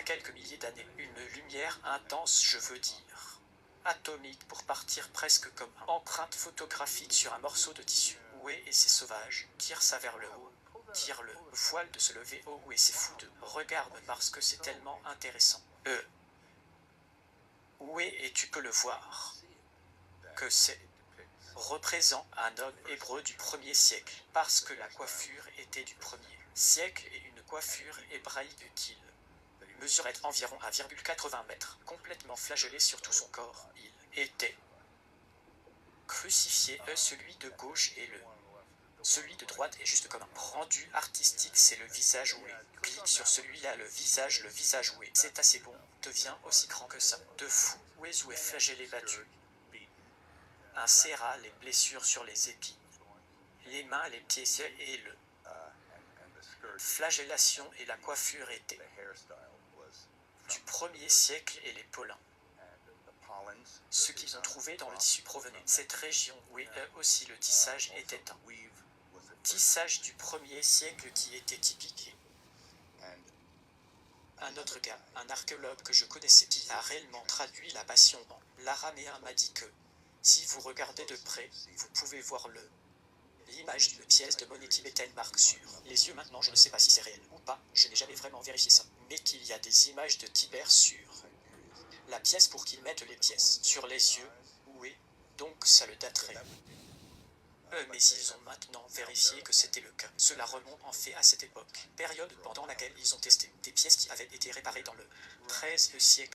à quelques milliers d'années. Une lumière intense, je veux dire. Atomique pour partir presque comme une empreinte photographique sur un morceau de tissu. Ouais, et c'est sauvage. Tire ça vers le haut. Tire-le. Voile de se lever. Oh ouais, c'est fou de. Regarde parce que c'est tellement intéressant. Ouais, et tu peux le voir. Que c'est représente un homme hébreu du 1er siècle, parce que la coiffure était du 1er siècle et une coiffure hébraïque utile. Mesurait environ 1,80 mètres, complètement flagellé sur tout son corps. Il était crucifié. Celui de gauche et celui de droite est juste comme un rendu artistique, c'est le visage oué. Clique sur celui-là, le visage oué. C'est assez bon, devient aussi grand que ça. De fou, oué flagellé battu. Un serra, les blessures sur les épines, les mains, les pieds et le flagellation et la coiffure étaient du 1er siècle et les pollens. Ce qu'ils ont trouvé dans le tissu provenait de cette région où aussi le tissage était un tissage du 1er siècle qui était typique. Un autre gars, un archéologue que je connaissais qui a réellement traduit la Passion en l'araméen m'a dit que si vous regardez de près, vous pouvez voir l'image d'une pièce de monnaie qui mettait une marque sur les yeux. Maintenant, je ne sais pas si c'est réel ou pas, je n'ai jamais vraiment vérifié ça, mais qu'il y a des images de Tibère sur la pièce pour qu'ils mettent les pièces sur les yeux. Oui, donc ça le daterait. Mais ils ont maintenant vérifié que c'était le cas. Cela remonte en fait à cette époque, période pendant laquelle ils ont testé des pièces qui avaient été réparées dans le 13e siècle.